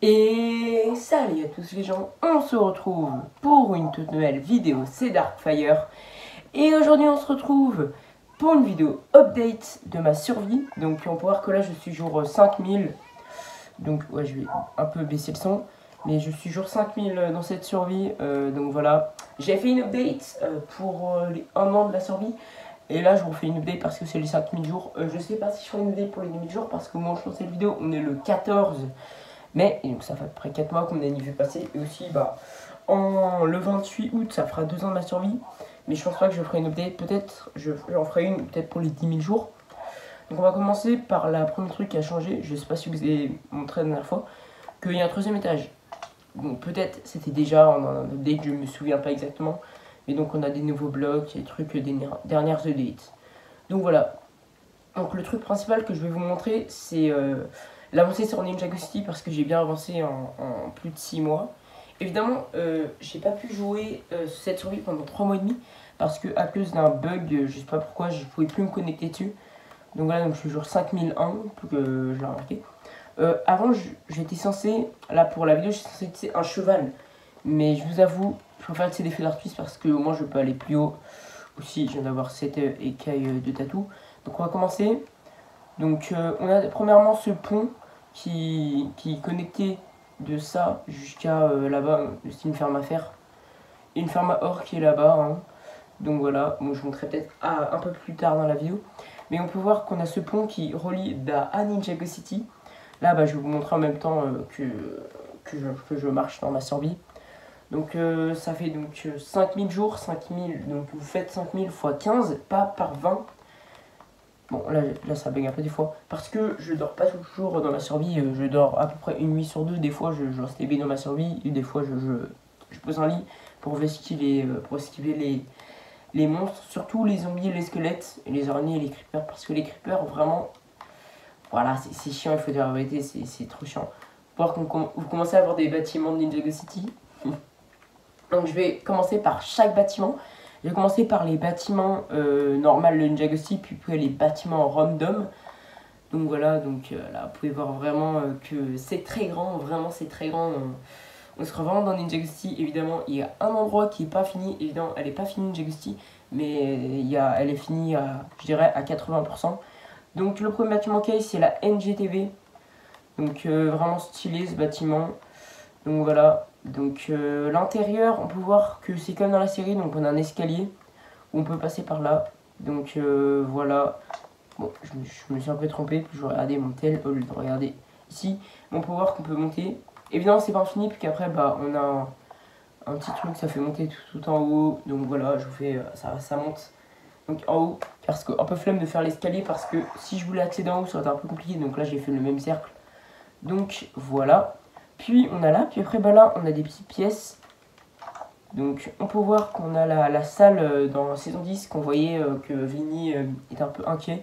Et salut à tous les gens, on se retrouve pour une toute nouvelle vidéo, c'est Darkfire. Et aujourd'hui on se retrouve pour une vidéo update de ma survie. Donc on peut voir que là je suis jour 5000. Donc ouais, je vais un peu baisser le son. Mais je suis jour 5000 dans cette survie. Donc voilà, j'ai fait une update pour les 1 an de la survie. Et là je vous fais une update parce que c'est les 5000 jours. Je sais pas si je ferai une update pour les 2000 jours parce que moi je lance cette vidéo, on est le 14. Mais donc ça fait à peu près 4 mois qu'on a une vu passer. Et aussi le 28 août ça fera 2 ans de ma survie. Mais je pense pas que je ferai une update. Peut-être j'en ferai une peut-être pour les 10 000 jours. Donc on va commencer par la première truc qui a changé. Je sais pas si vous avez montré la dernière fois qu'il y a un 3e étage. Bon, peut-être c'était déjà en update, je me souviens pas exactement. Mais donc on a des nouveaux blocs, des trucs des dernières updates. Donc voilà. Donc le truc principal que je vais vous montrer c'est l'avancée sur Ninjago City parce que j'ai bien avancé en plus de 6 mois. Évidemment, j'ai pas pu jouer cette survie pendant 3 mois et demi parce que à cause d'un bug, je sais pas pourquoi, je pouvais plus me connecter dessus. Donc voilà, donc je suis jour 5001, pour que je l'ai remarqué. Avant, j'étais censé, là pour la vidéo, j'étais censé être un cheval. Mais je vous avoue, je préfère des feux d'artifice parce que au moins je peux aller plus haut. Aussi, je viens d'avoir 7 écailles de tatou. Donc on va commencer. Donc on a premièrement ce pont qui est connecté de ça jusqu'à là-bas, c'est une ferme à fer. Et une ferme à or qui est là-bas. Hein. Donc voilà, bon, je vous montrerai peut-être un peu plus tard dans la vidéo. Mais on peut voir qu'on a ce pont qui relie à Ninjago City. Là, je vais vous montrer en même temps que je marche dans ma survie. Donc ça fait donc 5000 jours, 5000, donc vous faites 5000 x 15, pas par 20. Bon, là ça bug un peu des fois. Parce que je dors pas toujours dans ma survie. Je dors à peu près une nuit sur deux. Des fois, je reste éveillé dans ma survie. Et des fois, je pose un lit pour esquiver les monstres. Surtout les zombies, les squelettes, et les araignées et les creepers. Parce que les creepers, vraiment, voilà, c'est chiant. Il faut dire la vérité, c'est trop chiant. Voir qu'on vous commencez à avoir des bâtiments de Ninjago City. Donc, je vais commencer par chaque bâtiment. Je vais commencer par les bâtiments normaux de Ninjago City, puis les bâtiments random. Donc voilà, donc là vous pouvez voir vraiment que c'est très grand, vraiment c'est très grand. On sera vraiment dans Ninjago City. Évidemment, il y a un endroit qui n'est pas fini. Évidemment, elle n'est pas finie Ninjago City, mais elle est finie à, je dirais, à 80%. Donc le premier bâtiment qu'il y a, c'est la NGTV. Donc vraiment stylé ce bâtiment. Donc voilà. Donc l'intérieur, on peut voir que c'est comme dans la série. Donc on a un escalier où on peut passer par là. Donc voilà. Bon, je me suis un peu trompé. Je vais regarder mon tel au lieu de regarder ici. On peut voir qu'on peut monter. Évidemment, c'est pas infini. Puis qu'après, on a un petit truc. Ça fait monter tout en haut. Donc voilà, je vous fais. Ça monte. Donc en haut. Parce que un peu flemme de faire l'escalier. Parce que si je voulais accéder en haut, ça aurait été un peu compliqué. Donc là, j'ai fait le même cercle. Donc voilà. Puis on a là, puis après là on a des petites pièces. Donc on peut voir qu'on a la salle dans la saison 10 qu'on voyait que Vinny est un peu inquiet.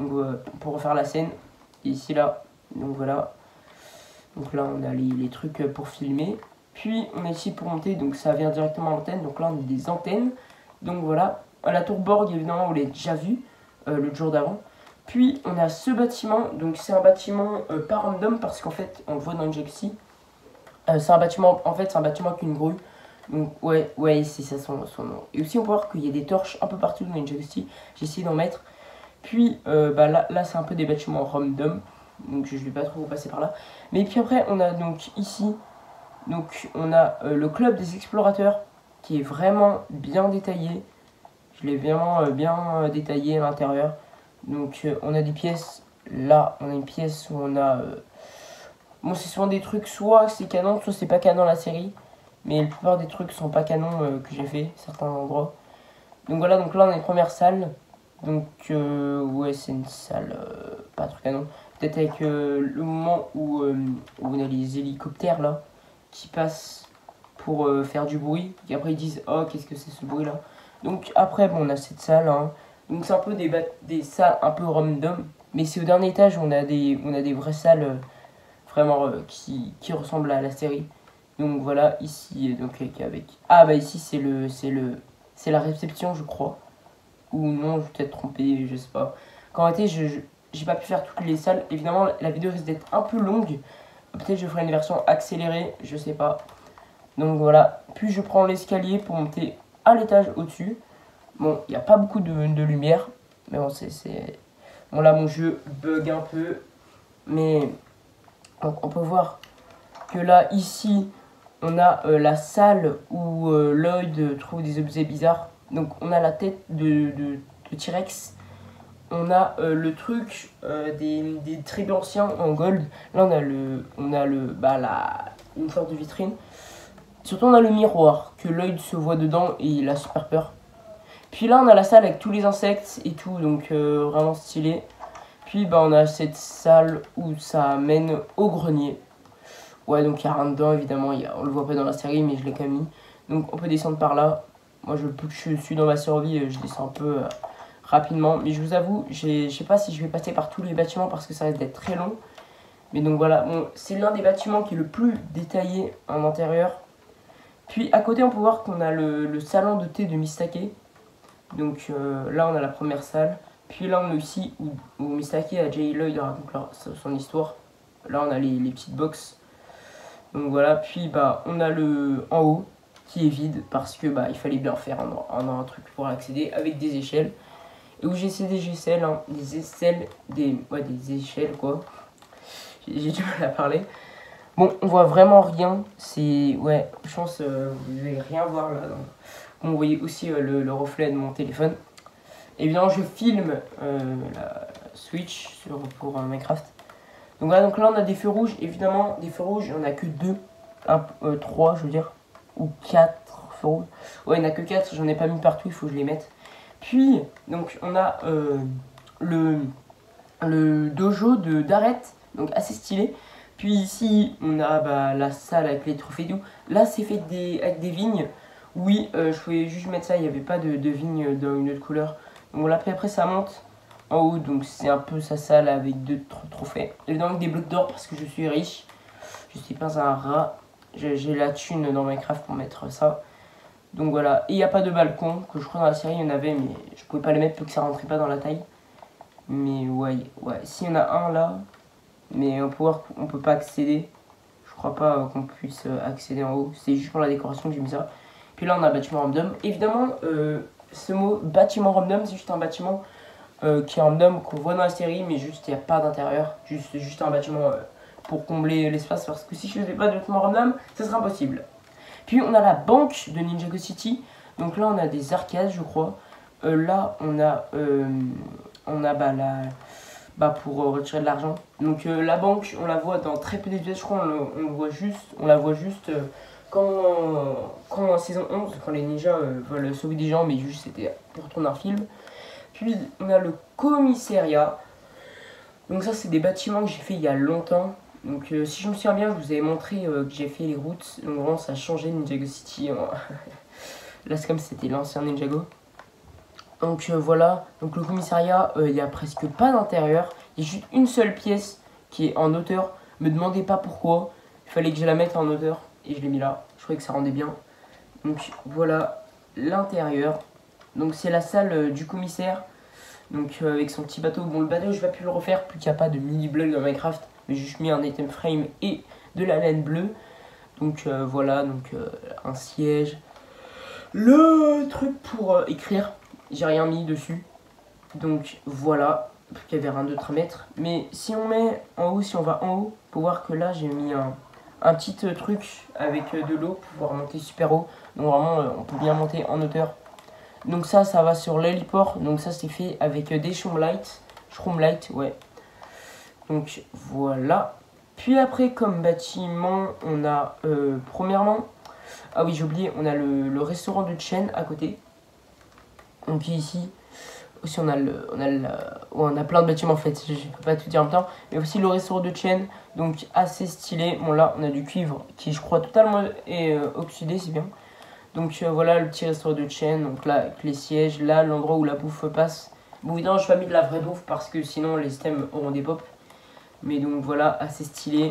Donc pour refaire la scène, et ici là, donc voilà. Donc là on a les trucs pour filmer. Puis on est ici pour monter, donc ça vient directement à l'antenne. Donc là on a des antennes. Donc voilà, à la tour Borg évidemment on l'a déjà vu le jour d'avant. Puis on a ce bâtiment, donc c'est un bâtiment pas random parce qu'en fait on le voit dans une Jaxi. C'est un bâtiment, en fait c'est un bâtiment avec une grue. Donc ouais c'est ça son nom. Et aussi on peut voir qu'il y a des torches un peu partout dans une Jaxi. J'ai essayé d'en mettre. Puis là c'est un peu des bâtiments random. Donc je vais pas trop passer par là. Mais puis après on a donc ici, donc on a le club des explorateurs qui est vraiment bien détaillé. Je l'ai vraiment bien détaillé à l'intérieur. Donc on a des pièces, là on a une pièce où on a... bon c'est souvent des trucs, soit c'est canon, soit c'est pas canon la série. Mais la plupart des trucs sont pas canon que j'ai fait, certains endroits. Donc voilà, donc là on a une première salle. Donc ouais c'est une salle pas trop canon. Peut-être avec le moment où on a les hélicoptères là, qui passent pour faire du bruit. Et après ils disent oh qu'est-ce que c'est ce bruit là. Donc après bon on a cette salle hein. Donc c'est un peu des salles un peu random. Mais c'est au dernier étage où on a des vraies salles vraiment qui ressemblent à la série. Donc voilà, ici, donc avec... Ah ici c'est la réception je crois. Ou non, je vais peut-être trompé, je sais pas. En réalité, j'ai pas pu faire toutes les salles. Évidemment, la vidéo risque d'être un peu longue. Peut-être je ferai une version accélérée, je sais pas. Donc voilà, puis je prends l'escalier pour monter à l'étage au-dessus. Bon, il n'y a pas beaucoup de lumière, mais bon, c'est... Bon là, mon jeu bug un peu, mais donc, on peut voir que là, ici, on a la salle où Lloyd trouve des objets bizarres. Donc on a la tête de T-Rex. On a le truc des tribus anciens en gold. Là on a une sorte de vitrine. Surtout on a le miroir que Lloyd se voit dedans et il a super peur. Puis là on a la salle avec tous les insectes et tout, donc vraiment stylé. Puis bah on a cette salle où ça mène au grenier. Ouais, donc il n'y a rien dedans évidemment, on le voit pas dans la série mais je l'ai quand même mis. Donc on peut descendre par là. Moi je suis dans ma survie, je descends un peu rapidement. Mais je vous avoue, je sais pas si je vais passer par tous les bâtiments parce que ça risque d'être très long. Mais donc voilà, bon, c'est l'un des bâtiments qui est le plus détaillé en intérieur. Puis à côté on peut voir qu'on a le salon de thé de Mistake. Donc là on a la première salle. Puis là on a aussi où Mistake a Jay et Lloyd racontent son histoire. Là on a les petites boxes. Donc voilà, puis bah on a le en haut qui est vide parce que bah il fallait bien faire un truc pour accéder avec des échelles. Et où j'ai des aisselles, hein, des échelles quoi. J'ai du mal à parler. Bon, on voit vraiment rien. C'est ouais, je pense vous allez rien voir là. Bon, vous voyez aussi le reflet de mon téléphone. Évidemment, je filme la Switch pour Minecraft. Donc voilà, donc là on a des feux rouges. Évidemment, des feux rouges, il n'y en a que 2. 3, je veux dire. Ou 4 feux rouges. Ouais, il n'y en a que 4, j'en ai pas mis partout, il faut que je les mette. Puis, donc on a le dojo d'Arrête, donc assez stylé. Puis ici, on a bah, la salle avec les trophées d'eau. Là, c'est fait avec des vignes. Oui, je pouvais juste mettre ça, il n'y avait pas de vignes dans une autre couleur. Donc voilà, puis après ça monte en haut, donc c'est un peu sa salle avec 2 trophées. Évidemment avec des blocs d'or parce que je suis riche. Je suis pas un rat. J'ai la thune dans Minecraft pour mettre ça. Donc voilà, et il n'y a pas de balcon, que je crois dans la série il y en avait, mais je pouvais pas les mettre pour que ça rentrait pas dans la taille. Mais ouais, s'il y en a un là, mais on peut voir qu'on peut pas accéder. Je crois pas qu'on puisse accéder en haut, c'est juste pour la décoration que j'ai mis ça. Puis là on a un bâtiment random. Évidemment, ce mot bâtiment random, c'est juste un bâtiment qui est random qu'on voit dans la série, mais juste il n'y a pas d'intérieur, juste un bâtiment pour combler l'espace, parce que si je faisais pas de bâtiment random, ça serait impossible. Puis on a la banque de Ninjago City. Donc là on a des arcades je crois. Là on a pour retirer de l'argent. Donc la banque on la voit dans très peu d'épisodes je crois. On la voit juste quand en saison 11 quand les ninjas veulent sauver des gens mais juste c'était pour tourner un film. Puis on a le commissariat. Donc ça c'est des bâtiments que j'ai fait il y a longtemps. Donc si je me souviens bien, je vous avais montré que j'ai fait les routes. Donc vraiment ça a changé Ninjago City. Là c'est comme si c'était l'ancien Ninjago. Donc voilà, donc le commissariat, il n'y a presque pas d'intérieur. Il y a juste une seule pièce qui est en hauteur. Me demandez pas pourquoi. Il fallait que je la mette en hauteur et je l'ai mis là. Je trouvais que ça rendait bien. Donc voilà l'intérieur. Donc c'est la salle du commissaire. Donc avec son petit bateau. Bon le bateau je vais plus le refaire plus qu'il n'y a pas de mini blocs dans Minecraft. Mais j'ai juste mis un item frame et de la laine bleue. Donc voilà, donc un siège. Le truc pour écrire, j'ai rien mis dessus. Donc voilà, il y avait rien d'autre à mettre. Mais si on met en haut, si on va en haut, pour voir que là j'ai mis un petit truc avec de l'eau pour pouvoir monter super haut. Donc vraiment on peut bien monter en hauteur. Donc ça va sur l'héliport. Donc ça c'est fait avec des Shroomlight. Shroomlight, ouais. Donc voilà. Puis après comme bâtiment on a premièrement, ah oui j'ai oublié, on a le restaurant de Chen à côté. Donc ici aussi on a plein de bâtiments en fait, je peux pas tout dire en même temps. Mais aussi le restaurant de Chen, donc assez stylé. Bon là on a du cuivre qui je crois totalement oxydé, c'est bien. Donc voilà le petit restaurant de Chen, donc là avec les sièges, là l'endroit où la bouffe passe. Bon évidemment je n'ai pas mis de la vraie bouffe parce que sinon les systèmes auront des pops. Mais donc voilà, assez stylé.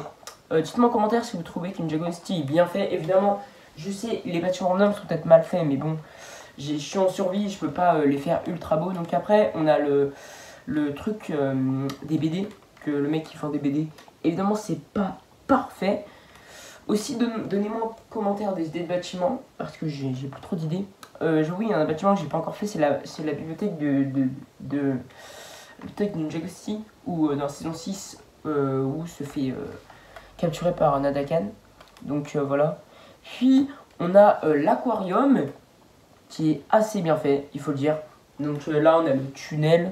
Dites-moi en commentaire si vous trouvez que Ninjago City est bien fait. Évidemment, je sais, les bâtiments random sont peut-être mal faits, mais bon, je suis en survie, je peux pas les faire ultra beaux. Donc après, on a le truc des BD, que le mec qui fait des BD. Évidemment, c'est pas parfait. Aussi, donnez-moi en commentaire des idées de bâtiments, parce que j'ai plus trop d'idées. Oui, il y a un bâtiment que j'ai pas encore fait, c'est la bibliothèque de bibliothèque Ninja Ghosti, où dans la saison 6, où se fait capturer par Nadakan. Donc voilà. Puis, on a l'aquarium, qui est assez bien fait, il faut le dire. Donc là, on a le tunnel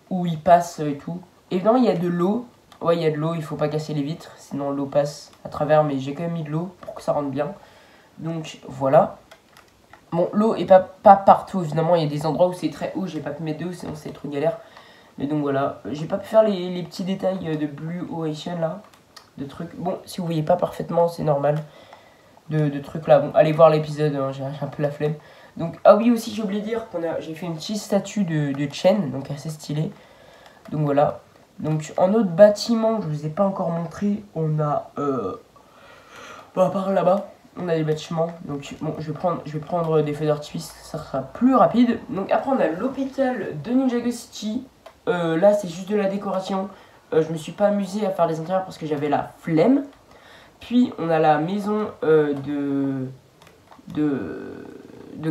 où il passe et tout. Évidemment, il y a de l'eau. Ouais, il y a de l'eau, il faut pas casser les vitres, sinon l'eau passe à travers, mais j'ai quand même mis de l'eau pour que ça rentre bien. Donc voilà. Bon, l'eau est pas partout, évidemment, il y a des endroits où c'est très haut, j'ai pas pu mettre d'eau, sinon c'est trop galère. Mais donc voilà, j'ai pas pu faire les petits détails de Blue Ocean là, de trucs. Bon, si vous voyez pas parfaitement, c'est normal. De trucs là, bon, allez voir l'épisode, hein, j'ai un peu la flemme. Donc, ah oui, aussi, j'ai oublié de dire j'ai fait une petite statue de Chen, donc assez stylée. Donc voilà. Donc en autre bâtiment, je vous ai pas encore montré, on a par là-bas, on a des bâtiments. Donc bon, je vais prendre des feux d'artifice, ça sera plus rapide. Donc après on a l'hôpital de Ninjago City. Là c'est juste de la décoration. Je me suis pas amusé à faire les intérieurs parce que j'avais la flemme. Puis on a la maison de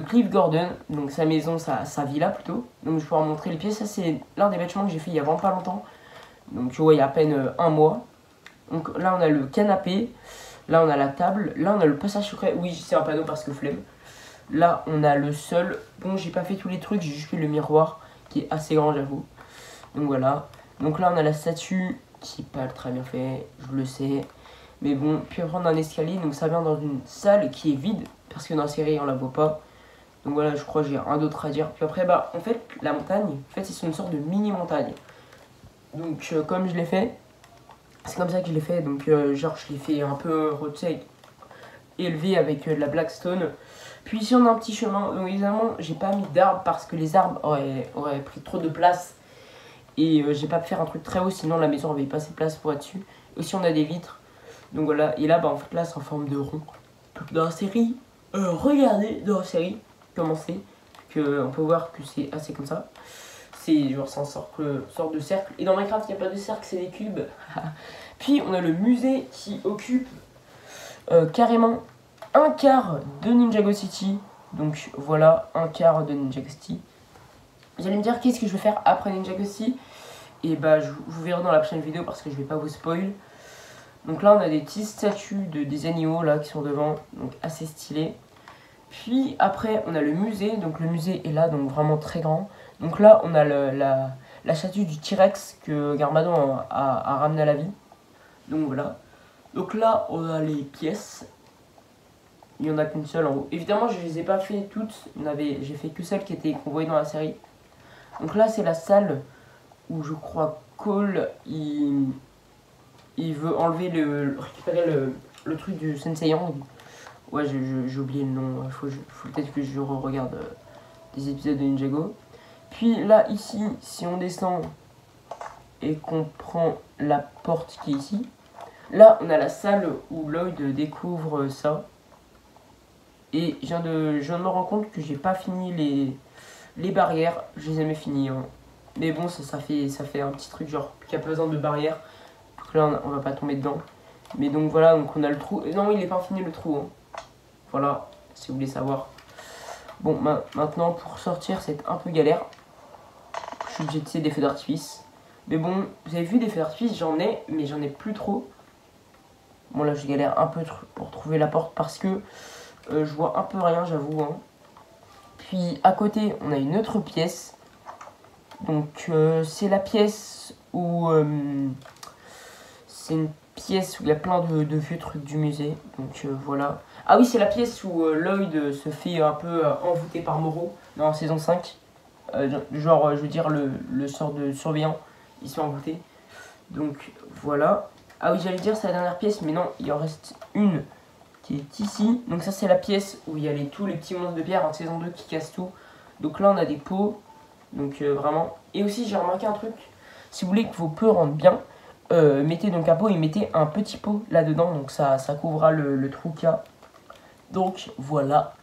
Cliff Gordon, donc sa maison, sa villa plutôt. Donc je vais pouvoir montrer les pièces. Ça c'est l'un des bâtiments que j'ai fait il y a vraiment pas longtemps. Donc tu vois, il y a à peine un mois. Donc là on a le canapé, là on a la table, là on a le passage secret. Oui, c'est un panneau parce que flemme. Là on a le sol. Bon, j'ai pas fait tous les trucs, j'ai juste fait le miroir qui est assez grand, j'avoue. Donc voilà. Donc là on a la statue qui est pas très bien fait, je le sais. Mais bon, puis après on a un escalier, donc ça vient dans une salle qui est vide parce que dans la série on la voit pas. Donc voilà, je crois que j'ai rien d'autre à dire. Puis après, bah en fait, la montagne, en fait c'est une sorte de mini montagne. Donc comme je l'ai fait, c'est comme ça que je l'ai fait. Donc genre je l'ai fait un peu élevé avec de la blackstone. Puis ici on a un petit chemin. Donc évidemment j'ai pas mis d'arbres parce que les arbres auraient pris trop de place. Et j'ai pas pu faire un truc très haut, sinon la maison avait pas assez de place pour être dessus. Aussi on a des vitres. Donc voilà, et là bah en fait là c'est en forme de rond. Dans la série, regardez dans la série comment c'est. On peut voir que c'est assez comme ça. C'est genre c'est une sorte de cercle. Et dans Minecraft, il n'y a pas de cercle, c'est des cubes. Puis on a le musée qui occupe carrément un quart de Ninjago City. Donc voilà, un quart de Ninjago City. Vous allez me dire qu'est-ce que je vais faire après Ninjago City. Et bah je vous verrai dans la prochaine vidéo parce que je vais pas vous spoil. Donc là on a des petites statues des animaux là qui sont devant. Donc assez stylé. Puis après on a le musée. Donc le musée est là, donc vraiment très grand. Donc là, on a la statue du T-Rex que Garmadon a ramené à la vie. Donc voilà. Donc là, on a les pièces. Il n'y en a qu'une seule en haut. Évidemment, je ne les ai pas fait toutes. J'ai fait que celles qu'on voyait dans la série. Donc là, c'est la salle où je crois Cole, il veut récupérer le truc du Sensei Yang. Ouais, j'ai oublié le nom. Faut peut-être que je re-regarde des épisodes de Ninjago. Puis là, ici, si on descend et qu'on prend la porte qui est ici, là, on a la salle où Lloyd découvre ça. Et je viens de me rendre compte que j'ai pas fini les barrières. Je les ai jamais finies. Hein. Mais bon, ça fait un petit truc genre qu'il n'y a pas besoin de barrières. Donc là, on va pas tomber dedans. Mais donc voilà, donc on a le trou. Et non, il est pas fini le trou. Hein. Voilà, si vous voulez savoir. Bon, maintenant, pour sortir, c'est un peu galère. Je suis obligé de tirer des feux d'artifice. Mais bon, vous avez vu des feux d'artifice, j'en ai, mais j'en ai plus trop. Bon là je galère un peu pour trouver la porte parce que je vois un peu rien, j'avoue. Hein. Puis à côté, on a une autre pièce. Donc c'est la pièce où... c'est une pièce où il y a plein de vieux trucs du musée. Donc voilà. Ah oui, c'est la pièce où Lloyd se fait un peu envoûter par Moro dans la saison 5. Genre, je veux dire, le sort de surveillant, ils sont envoûtés. Donc, voilà. Ah oui, j'allais dire, c'est la dernière pièce, mais non, il en reste une qui est ici. Donc ça, c'est la pièce où il y a tous les petits monstres de pierre en saison 2 qui cassent tout. Donc là, on a des pots. Donc, vraiment. Et aussi, j'ai remarqué un truc. Si vous voulez que vos pots rentrent bien, mettez donc un pot et mettez un petit pot là-dedans. Donc, ça couvrira le trou qu'il y a. Donc, voilà.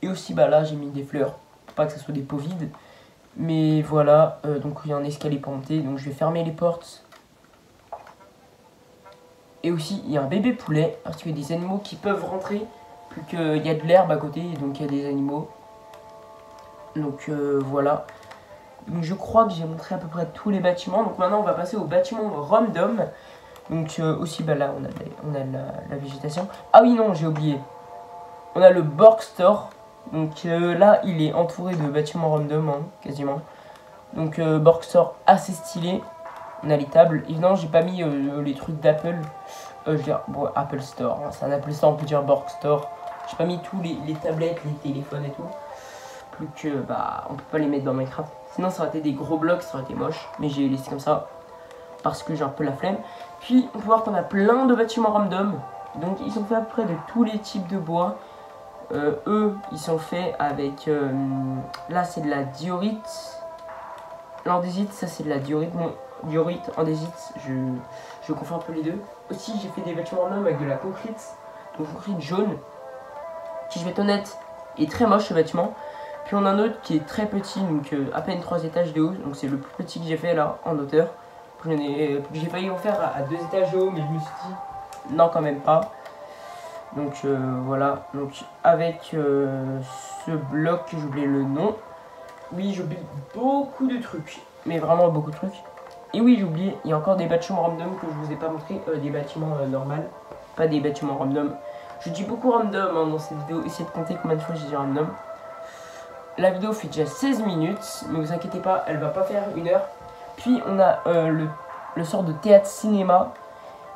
Et aussi, bah là, j'ai mis des fleurs pour pas que ça soit des pots vides. Mais voilà, donc il y a un escalier pour monter. Donc je vais fermer les portes. Et aussi, il y a un bébé poulet, parce qu'il y a des animaux qui peuvent rentrer, plus qu'il y a de l'herbe à côté, donc il y a des animaux. Donc voilà. Donc je crois que j'ai montré à peu près tous les bâtiments. Donc maintenant, on va passer au bâtiment random. Donc aussi, bah là, on a la végétation. Ah oui, non, j'ai oublié. On a le Borg Store. Donc là, il est entouré de bâtiments random, hein, quasiment. Donc Borg Store assez stylé. On a les tables. Évidemment, j'ai pas mis les trucs d'Apple. Je veux dire, bon, Apple Store. Hein, c'est un Apple Store, on peut dire Borg Store. J'ai pas mis tous les tablettes, les téléphones et tout. Plus que, bah, on peut pas les mettre dans Minecraft. Sinon, ça aurait été des gros blocs, ça aurait été moche. Mais j'ai laissé comme ça. Parce que j'ai un peu la flemme. Puis, on peut voir qu'on a plein de bâtiments random. Donc, ils sont faits à peu près de tous les types de bois. Eux, ils sont faits avec... là, c'est de la diorite. L'andésite, ça, c'est de la diorite. Bon, diorite, andésite, je confonds un peu les deux. Aussi, j'ai fait des bâtiments random avec de la concrète. Donc, concrète jaune. Qui, je vais être honnête, est très moche, ce bâtiment. Puis, on a un autre qui est très petit. Donc, à peine 3 étages de haut. Donc, c'est le plus petit que j'ai fait, là, en hauteur. J'ai failli en faire à 2 étages de haut, mais je me suis dit non, quand même pas. Donc voilà, donc avec ce bloc, j'ai oublié le nom. Oui, j'oublie beaucoup de trucs, mais vraiment beaucoup de trucs. Et oui, j'ai oublié, il y a encore des bâtiments random que je vous ai pas montré, des bâtiments normaux, pas des bâtiments random. Je dis beaucoup random hein, dans cette vidéo, essayez de compter combien de fois j'ai dit random. La vidéo fait déjà 16 minutes, mais vous inquiétez pas, elle va pas faire 1 heure. Puis on a le sort de théâtre-cinéma.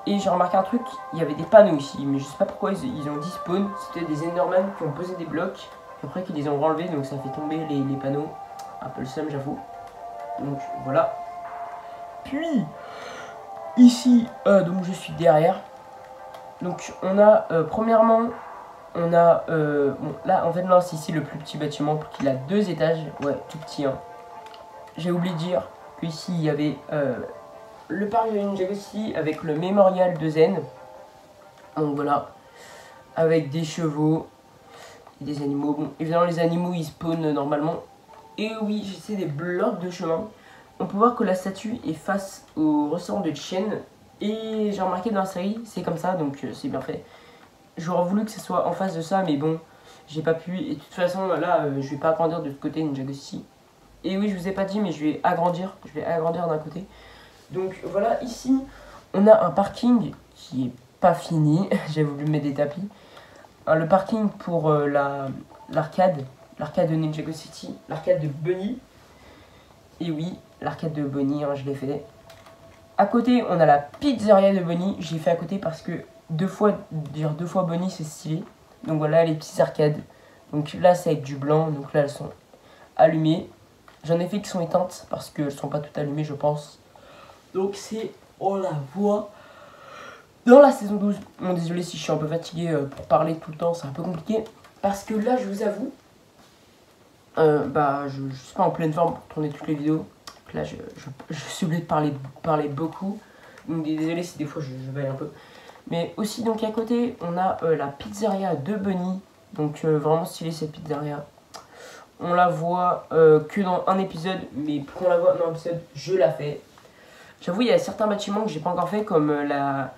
Et j'ai remarqué un truc, il y avait des panneaux ici, mais je sais pas pourquoi ils ont dit spawn. C'était des Enderman qui ont posé des blocs, et après qu'ils les ont enlevés, donc ça fait tomber les panneaux. Un peu le seum, j'avoue. Donc voilà. Puis, ici, donc je suis derrière. Donc on a, premièrement, on a, bon là en fait là c'est ici le plus petit bâtiment, pour qu'il a 2 étages, ouais, tout petit hein. J'ai oublié de dire qu'ici il y avait... le parc de Ninjago aussi avec le mémorial de Zen. Donc voilà. Avec des chevaux. Et des animaux. Bon, évidemment les animaux ils spawnent normalement. Et oui, j'essaie des blocs de chemin. On peut voir que la statue est face au ressort de Chen. Et j'ai remarqué dans la série, c'est comme ça, donc c'est bien fait. J'aurais voulu que ce soit en face de ça, mais bon, j'ai pas pu. Et de toute façon, là, je vais pas agrandir de ce côté Ninjago City. Et oui, je vous ai pas dit, mais je vais agrandir. Je vais agrandir d'un côté. Donc voilà, ici, on a un parking qui est pas fini. J'ai voulu mettre des tapis. Le parking pour l'arcade de Ninjago City, l'arcade de Bunny. Et oui, l'arcade de Bunny, hein, je l'ai fait. À côté, on a la pizzeria de Bunny. J'ai fait à côté parce que deux fois Bunny, c'est stylé. Donc voilà, les petits arcades. Donc là, c'est avec du blanc. Donc là, elles sont allumées. J'en ai fait qui sont éteintes parce qu'elles sont pas toutes allumées, je pense. Donc c'est, on la voit dans la saison 12. Bon, désolé si je suis un peu fatigué pour parler tout le temps, c'est un peu compliqué. Parce que là, je vous avoue, bah, je suis pas en pleine forme pour tourner toutes les vidéos. Là, je suis obligé de parler beaucoup. Donc désolé si des fois je vais un peu. Mais aussi, donc à côté, on a la pizzeria de Bunny. Donc vraiment stylé cette pizzeria. On la voit que dans un épisode, mais pour qu'on la voit dans un épisode, je la fais. J'avoue, il y a certains bâtiments que j'ai pas encore fait, comme la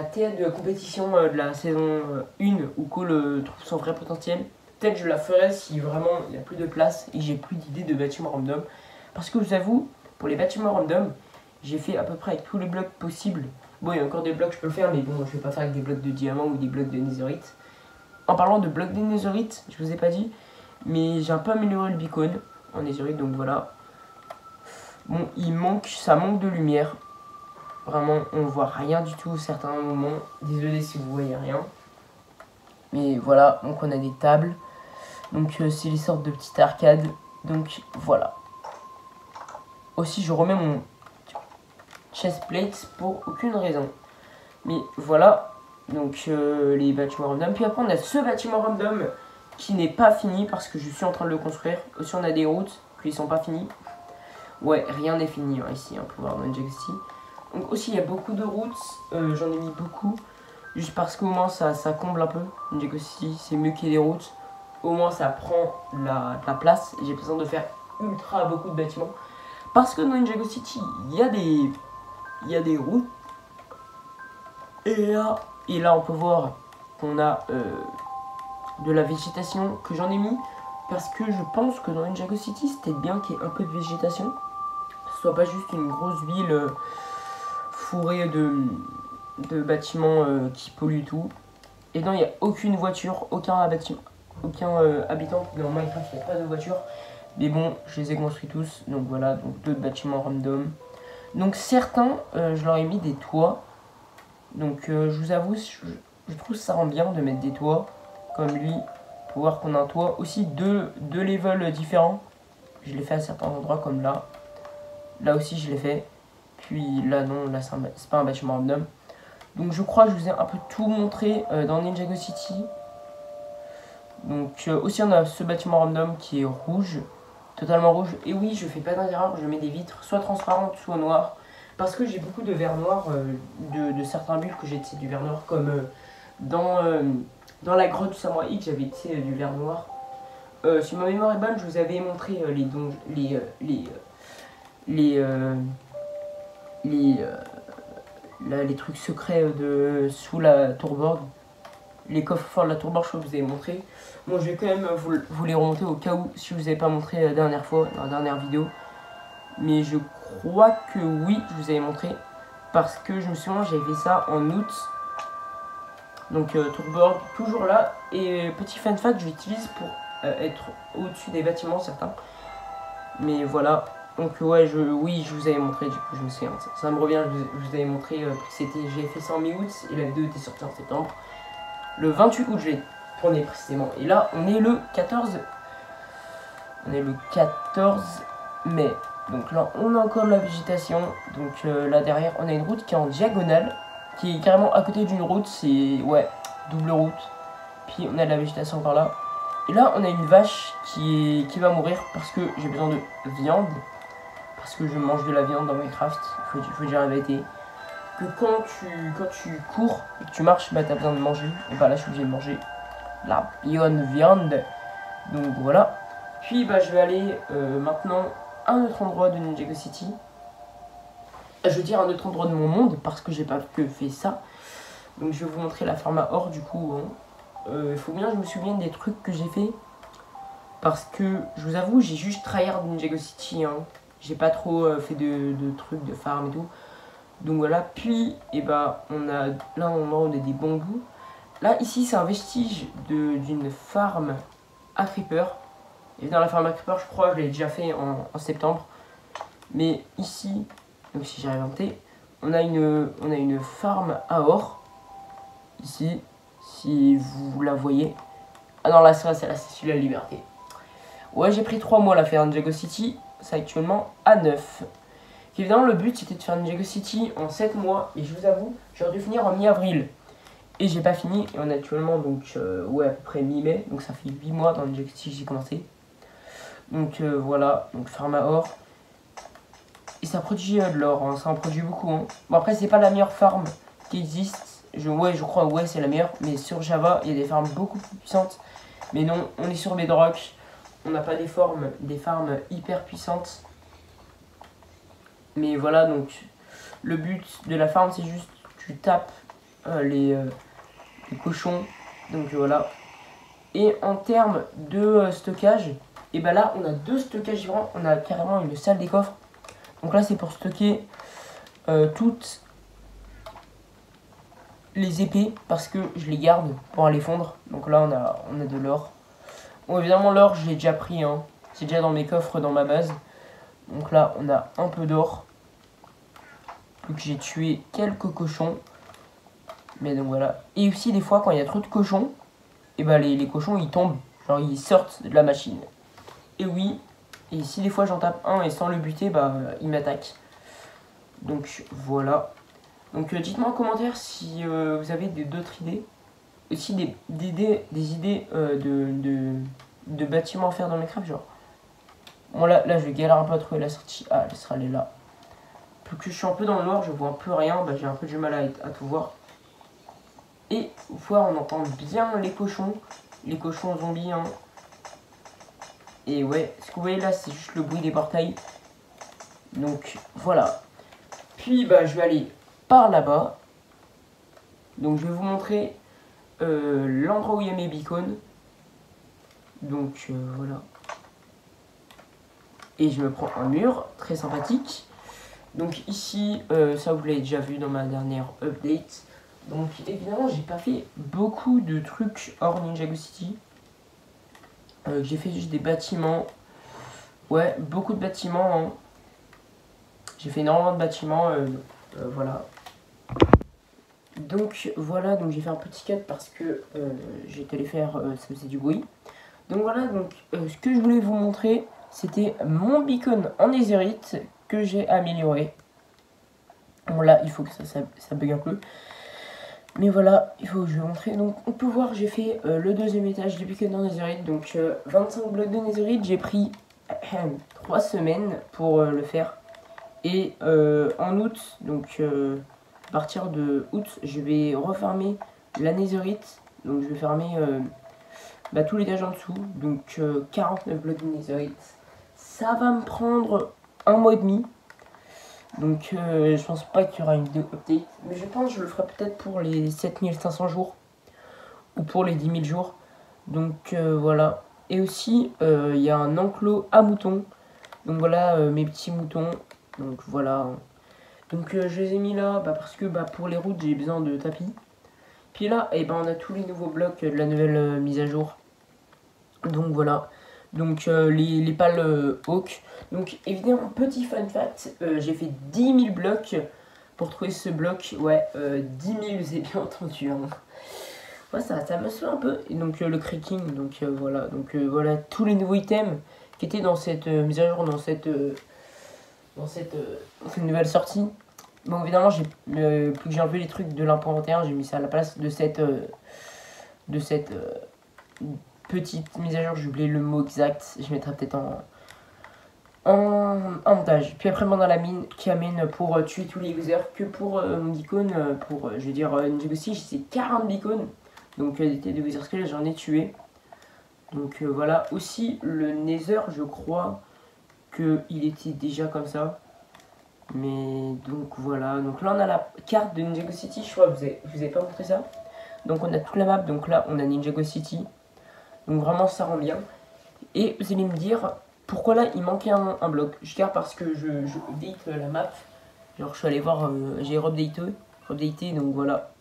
théâtre de compétition de la saison 1, où Cole trouve son vrai potentiel. Peut-être que je la ferai si vraiment il n'y a plus de place et j'ai plus d'idées de bâtiments random. Parce que je vous avoue, pour les bâtiments random, j'ai fait à peu près avec tous les blocs possibles. Bon, il y a encore des blocs, je peux le faire, mais bon, je vais pas faire avec des blocs de diamant ou des blocs de netherite. En parlant de blocs de netherite, je vous ai pas dit, mais j'ai un peu amélioré le beacon en netherite, donc voilà. Bon, ça manque de lumière. Vraiment, on voit rien du tout à certains moments. Désolé si vous voyez rien. Mais voilà, donc on a des tables. Donc c'est les sortes de petites arcades. Donc voilà. Aussi, je remets mon chest plate pour aucune raison. Mais voilà, donc les bâtiments random. Puis après, on a ce bâtiment random qui n'est pas fini parce que je suis en train de le construire. Aussi, on a des routes qui ne sont pas finies. Ouais, rien n'est fini hein, ici, hein, pour voir dans Ninjago City. Donc aussi, il y a beaucoup de routes. J'en ai mis beaucoup. Juste parce qu'au moins, ça comble un peu. Ninjago City, c'est mieux qu'il y ait des routes. Au moins, ça prend la place. J'ai besoin de faire ultra beaucoup de bâtiments. Parce que dans Ninjago City, il y a des routes. Et là on peut voir qu'on a de la végétation que j'en ai mis. Parce que je pense que dans Ninjago City, c'était bien qu'il y ait un peu de végétation. Que ce soit pas juste une grosse ville fourrée de bâtiments qui polluent tout. Et non, il n'y a aucune voiture, aucun habitant dans Minecraft, il n'y a pas de voiture. Mais bon, je les ai construits tous, donc voilà, donc d'autres bâtiments random. Donc certains, je leur ai mis des toits. Donc je vous avoue, je trouve ça rend bien de mettre des toits, comme lui, pour voir qu'on a un toit. Aussi deux levels différents. Je l'ai fait à certains endroits, comme là. Là aussi, je l'ai fait. Puis là, non, là, c'est pas un bâtiment random. Donc je crois que je vous ai un peu tout montré dans Ninjago City. Donc aussi on a ce bâtiment random qui est rouge, totalement rouge. Et oui, je fais pas d'intérieur, je mets des vitres soit transparentes, soit noires. Parce que j'ai beaucoup de verre noir, de certains bulles que j'ai du verre noir. Comme dans la grotte du Samouraï X, j'avais du verre noir. Si ma mémoire est bonne, je vous avais montré les trucs secrets sous la tourboard. Les coffres forts de la tourboard, je vous ai montré. Bon, je vais quand même vous les remonter au cas où, si je vous avais pas montré la dernière fois, dans la dernière vidéo. Mais je crois que oui, je vous avais montré. Parce que je me souviens, j'avais fait ça en août. Donc tourboard, toujours là. Et petit fun fact, je l'utilise pour être au-dessus des bâtiments, certains. Mais voilà. Donc ouais, oui, je vous avais montré, du coup je me souviens, ça me revient, je vous avais montré que j'ai fait ça en mi-août et la vidéo était sortie en septembre. Le 28 août, je l'ai tourné précisément. Et là, on est le 14 mai. Donc là, on a encore de la végétation. Donc là derrière, on a une route qui est en diagonale, qui est carrément à côté d'une route, c'est, ouais, double route. Puis on a de la végétation encore là. Et là, on a une vache qui va mourir parce que j'ai besoin de viande. Parce que je mange de la viande dans Minecraft, il faut dire la vérité. Que quand tu cours et que tu marches, bah t'as besoin de manger. Et bah là je suis obligé de manger la bonne viande. Donc voilà. Puis bah je vais aller maintenant à un autre endroit de Ninjago City. Je veux dire un autre endroit de mon monde parce que j'ai pas que fait ça. Donc je vais vous montrer la ferme à or du coup. Il faut bien que je me souvienne des trucs que j'ai fait. Parce que je vous avoue, j'ai juste tryhard Ninjago City. J'ai pas trop fait de trucs de farm et tout. Donc voilà, puis et bah on a là un endroit où on a des bambous. Là ici c'est un vestige d'une farm à creeper. Et dans la farm à creeper, je crois que je l'ai déjà fait en septembre. Mais ici, donc si j'ai inventé, on a une farm à or. Ici, si vous la voyez. Ah non, là c'est celui-là, la liberté. Ouais, j'ai pris 3 mois à la faire Ninjago City. C'est actuellement à 9. Évidemment, le but c'était de faire Ninjago City en 7 mois. Et je vous avoue, j'aurais dû finir en mi-avril. Et j'ai pas fini. Et on est actuellement donc, ouais, à peu près mi-mai. Donc ça fait 8 mois dans Ninjago City que j'ai commencé. Donc voilà, donc farm à or. Et ça produit de l'or, ça en produit beaucoup. Bon, après, c'est pas la meilleure farm qui existe. Je crois, ouais, c'est la meilleure. Mais sur Java, il y a des farms beaucoup plus puissantes. Mais non, on est sur Bedrock. On n'a pas des farms hyper puissantes. Mais voilà, donc le but de la farm, c'est juste tu tapes les cochons. Donc voilà. Et en termes de stockage, et bah là, on a 2 stockages différents. On a carrément une salle des coffres. Donc là, c'est pour stocker toutes les épées parce que je les garde pour aller fondre. Donc là, on a de l'or. Bon, évidemment, l'or, je l'ai déjà pris. C'est déjà dans mes coffres, dans ma base. Donc là, on a un peu d'or. Plus que j'ai tué quelques cochons. Mais donc voilà. Et aussi, des fois, quand il y a trop de cochons, et bah les cochons, ils tombent. Genre, ils sortent de la machine. Et oui. Et si des fois, j'en tape un et sans le buter, bah, il m'attaque. Donc voilà. Donc dites-moi en commentaire si vous avez d'autres idées. Aussi des idées de bâtiments à faire dans Minecraft, genre. Bon là je galère un peu à trouver la sortie. Ah, elle sera là. Plus que je suis un peu dans le noir, je vois un peu rien, bah, j'ai un peu du mal à tout voir. Et voir, on entend bien les cochons zombies. Et ouais, ce que vous voyez là, c'est juste le bruit des portails. Donc voilà. Puis bah je vais aller par là-bas. Donc je vais vous montrer l'endroit où il y a mes beacons. Donc voilà. Et je me prends un mur, très sympathique. Donc ici, ça vous l'avez déjà vu dans ma dernière update. Donc évidemment, j'ai pas fait beaucoup de trucs hors Ninjago City. J'ai fait juste des bâtiments. Ouais, beaucoup de bâtiments. Hein. J'ai fait énormément de bâtiments. Voilà. Donc voilà, donc j'ai fait un petit cut parce que j'étais allé faire, ça faisait du bruit. Donc voilà, donc ce que je voulais vous montrer, c'était mon beacon en netherite que j'ai amélioré. Bon là, il faut que ça bug un peu. Mais voilà, il faut que je vous montre. Donc on peut voir, j'ai fait le deuxième étage du beacon en netherite. Donc 25 blocs de netherite, j'ai pris 3 semaines pour le faire. Et en août, donc à partir de août, je vais refermer la netherite. Donc je vais fermer tous les étages en dessous. Donc 49 blocs de netherite. Ça va me prendre un mois et demi. Donc je pense pas qu'il y aura une vidéo update. Mais je pense que je le ferai peut-être pour les 7500 jours. Ou pour les 10 000 jours. Donc voilà. Et aussi il y a un enclos à moutons. Donc voilà mes petits moutons. Donc voilà. Donc je les ai mis là parce que pour les routes j'ai besoin de tapis. Puis là on a tous les nouveaux blocs de la nouvelle mise à jour. Donc voilà. Donc les pales Hawk. Donc évidemment petit fun fact, j'ai fait 10 000 blocs pour trouver ce bloc. Ouais 10 000 vous avez bien entendu. Hein. Ouais, ça me saoule un peu. Et donc le cracking. Donc voilà. Donc voilà tous les nouveaux items qui étaient dans cette mise à jour, dans cette nouvelle sortie. Bon évidemment j'ai plus que j'ai enlevé les trucs de l'inventaire, j'ai mis ça à la place de cette petite mise à jour. J'ai oublié le mot exact, je mettrai peut-être en montage. Puis après dans la mine qui amène pour tuer tous les users que pour mon beacon, pour je veux dire Ninjago City, j'ai 40 beacons. Donc des users squelettes j'en ai tué. Donc voilà, aussi le nether je crois qu'il était déjà comme ça. Mais donc voilà, donc là on a la carte de Ninjago City, je crois que je vous ai pas montré ça. Donc on a toute la map, donc là on a Ninjago City. Donc vraiment ça rend bien. Et vous allez me dire, pourquoi là il manquait un bloc. Je garde parce que je update la map. Genre je suis allé voir, j'ai updaté, donc voilà.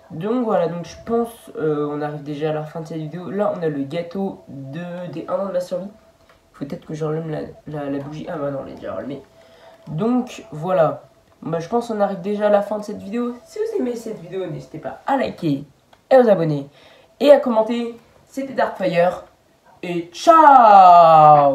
Donc voilà, donc je pense on arrive déjà à la fin de cette vidéo. Là on a le gâteau des 1 an de ma survie. Faut peut-être que j'enlève la bougie. Ah bah non, elle est déjà allumée. Donc voilà, je pense qu'on arrive déjà à la fin de cette vidéo. Si vous aimez cette vidéo, n'hésitez pas à liker et à vous abonner et à commenter. C'était Darkfire et ciao!